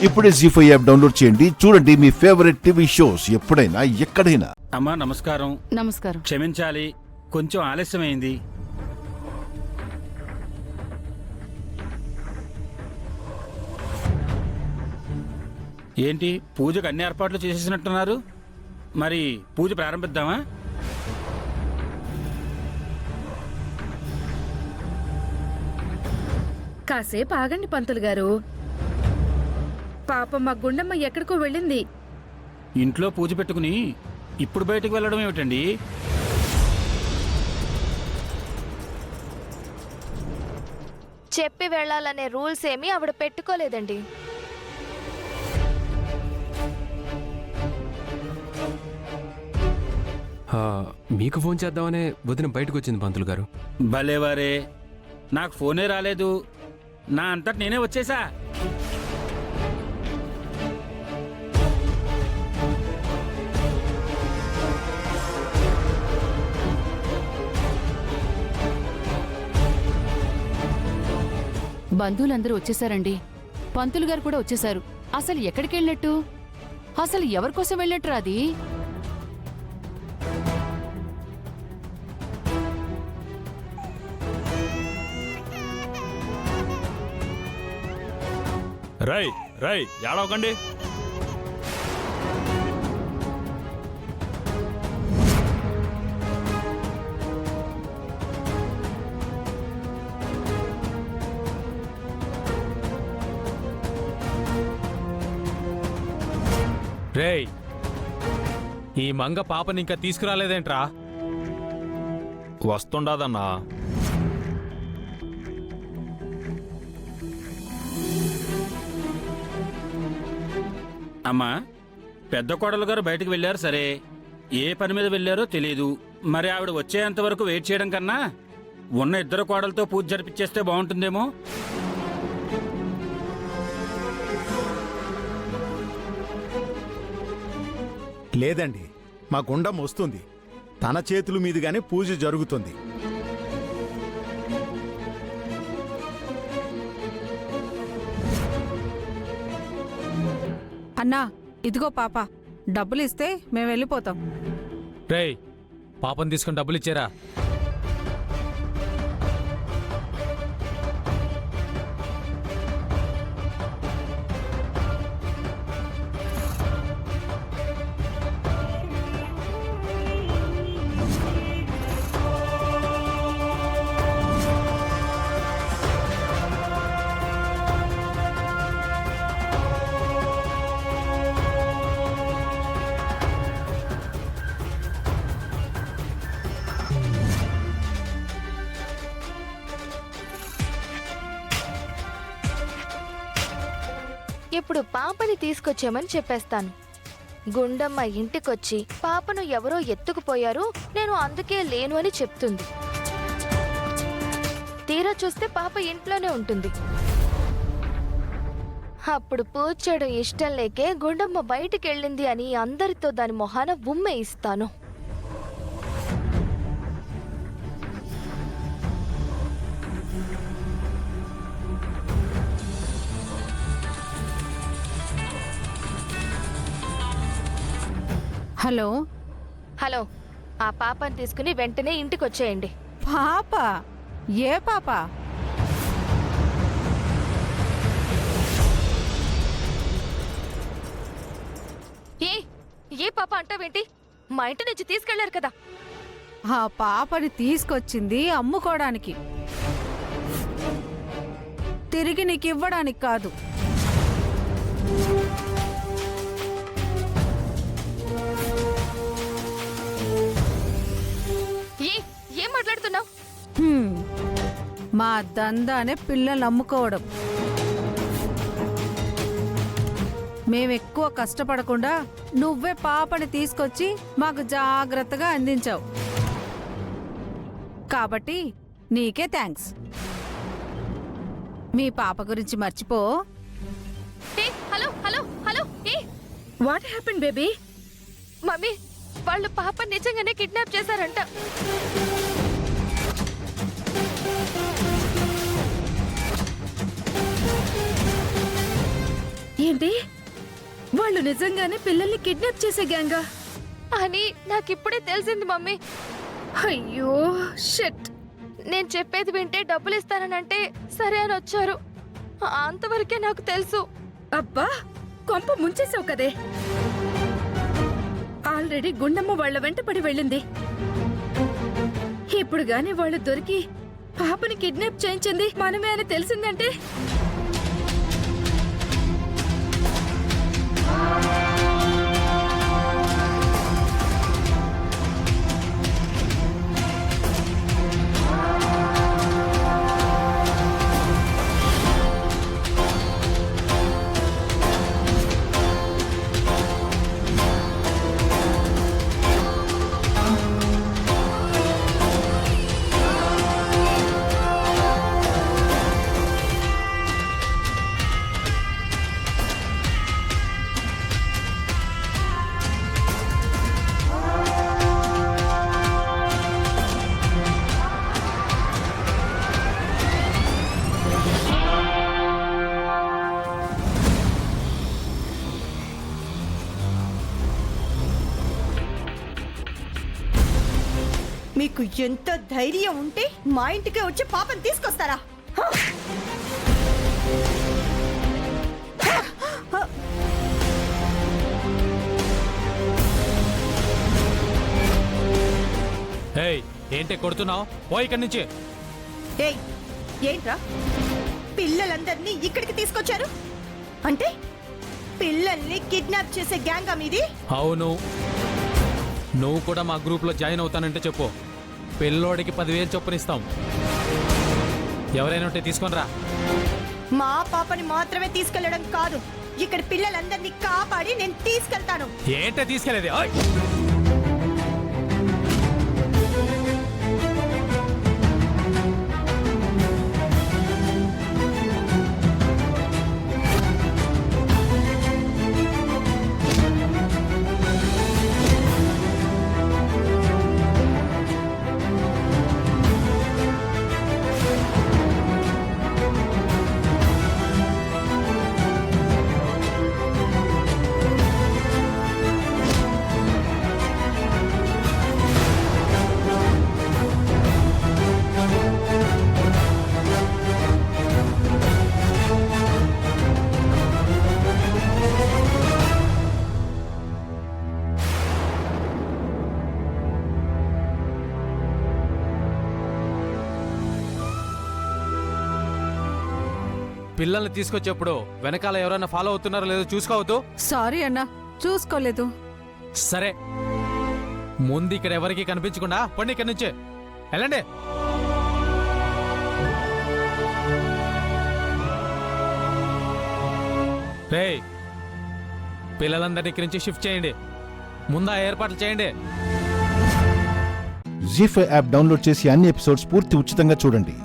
ఇప్పుడే జీ5 app download చేయండి. చూడండి మీ ఫేవరెట్ టీవీ షోస్ ఎప్పుడైనా ఎక్కడైనా. అమ్మా నమస్కారం. నమస్కారం. క్షమించాలి, కొంచెం ఆలస్యమైంది. ఏంటి పూజకు అన్ని ఏర్పాట్లు చేసేసినట్టున్నారు? మరి పూజ ప్రారంభిద్దామా? కాసేపు ఆగండి పంతులు గారు. పాపం మా గుండమ్మ ఎక్కడికో వెళ్ళింది. ఇంట్లో పూజ పెట్టుకుని ఇప్పుడు బయటకు వెళ్ళడం ఏమిటండి? చెప్పి వెళ్ళాలనే రూల్స్ ఏమీ ఆవిడ పెట్టుకోలేదండి. మీకు ఫోన్ చేద్దామనే వదిన బయటకు వచ్చింది పంతులు గారు. భలేవారే, నాకు ఫోనే రాలేదు. నా అంతటి నేనే వచ్చేసా. బంధువులందరూ వచ్చేసారండి. పంతులు గారు కూడా వచ్చేసారు. అసలు ఎక్కడికి వెళ్ళినట్టు? అసలు ఎవరికోసం వెళ్ళినట్టు? అది రై రై ఏడవకండి. రేయ్, ఈ మంగ పాపని ఇంకా తీసుకురాలేదేంట్రా? వస్తుండదన్నా. అమ్మా, పెద్ద కోడలు గారు బయటకు వెళ్ళారు సరే, ఏ పని మీద వెళ్ళారో తెలియదు. మరి ఆవిడ వచ్చేంత వరకు వెయిట్ చేయడం కన్నా ఉన్న ఇద్దరు కోడలతో పూజ జరిపించేస్తే బాగుంటుందేమో. లేదండి, మా గుండం వస్తుంది. తన చేతుల మీదుగానే పూజ జరుగుతుంది. అన్నా, ఇదిగో పాప, డబ్బులు ఇస్తే మేము వెళ్ళిపోతాం. రేయ్, పాపని తీసుకుని డబ్బులు ఇచ్చారా? ఇప్పుడు పాపని తీసుకొచ్చామని చెప్పేస్తాను. గుండమ్మ ఇంటికొచ్చి పాపను ఎవరో ఎత్తుకుపోయారు, నేను అందుకే లేను అని చెప్తుంది. తీరా చూస్తే పాప ఇంట్లోనే ఉంటుంది. అప్పుడు పూజ చేయడం ఇష్టం లేకే గుండమ్మ బయటికి వెళ్ళింది అని అందరితో దాని మొహాన ఉమ్మే ఇస్తాను. హలో హలో, ఆ పాపని తీసుకుని వెంటనే ఇంటికి వచ్చేయండి. పాప? ఏ పాప? ఏ పాప అంటావేంటి? మా ఇంటి నుంచి తీసుకెళ్లారు కదా. ఆ పాపని తీసుకొచ్చింది అమ్ముకోవడానికి, తిరిగి నీకు ఇవ్వడానికి కాదు. ఏం మాట్లాడుతున్నావు? మా దందానే పిల్లల్ని అమ్ముకోవడం. మేమెక్కువ కష్టపడకుండా నువ్వే పాపని తీసుకొచ్చి మాకు జాగ్రత్తగా అందించావు కాబట్టి నీకే థ్యాంక్స్. మీ పాప గురించి మర్చిపో. Hello hello hello, what happen baby? Mummy, వాళ్ళు పాప నిజంగానే కిడ్నాప్ చేశారంట. ఏంటి వాళ్ళు నిజంగానే పిల్లల్ని కిడ్నాప్ చేసే గ్యాంగా? అని నాకిప్పుడే తెలిసింది మమ్మీ. అయ్యో షట్. నేను చెప్పేది వింటే డబ్బులు ఇస్తానంటే సరే అని వచ్చారు. అంతవరకే నాకు తెలుసు. అబ్బా కొంప ముంచేసావు కదే. ఆల్రెడీ గుండమ్మ వాళ్ళ వెంట పడి వెళ్ళింది. ఇప్పుడు గాని వాళ్ళు దొరికి పాపని కిడ్నాప్ చేయించింది మనమే అని తెలిసిందంటే మీకు ఎంత ధైర్యం ఉంటే మా ఇంటికే వచ్చి పాపని తీసుకొస్తారా? ఏయ్ ఏంటి కొడుతున్నావు? పో ఇక్కడి నుంచి. ఏయ్ ఏంట్రా పిల్లలందరినీ ఇక్కడికి తీసుకొచ్చారు? అంటే పిల్లల్ని కిడ్నాప్ చేసే గ్యాంగా మీది? అవును, నువ్వు కూడా మా గ్రూప్లో జాయిన్ అవుతానంటే చెప్పు, పిల్లోడికి 10,000 చొప్పునిస్తాం. ఎవరైనా ఉంటే తీసుకొని రా. మా పాపని మాత్రమే తీసుకెళ్లడం కాదు, ఇక్కడ పిల్లలందరినీ కాపాడి నేను తీసుకెళ్తాను. ఏంటే తీసుకెళ్ళేది? ఓయ్! పిల్లల్ని తీసుకొచ్చేప్పుడు వెనకాల ఎవరైనా ఫాలో అవుతున్నారో లేదో చూసుకోవద్దు. సారీ అన్నా, చూసుకోలేదు. సరే, ముందు ఇక్కడ ఎవరికి కనిపించకుండా పండి ఇక్కడి నుంచి వెళ్ళండి. రేయ్, పిల్లలందరినీ ఇక్కడి నుంచి షిఫ్ట్ చేయండి. ముందు ఏర్పాట్లు చేయండి. జీ5 యాప్ డౌన్లోడ్ చేసి అన్ని ఎపిసోడ్స్ పూర్తి ఉచితంగా చూడండి.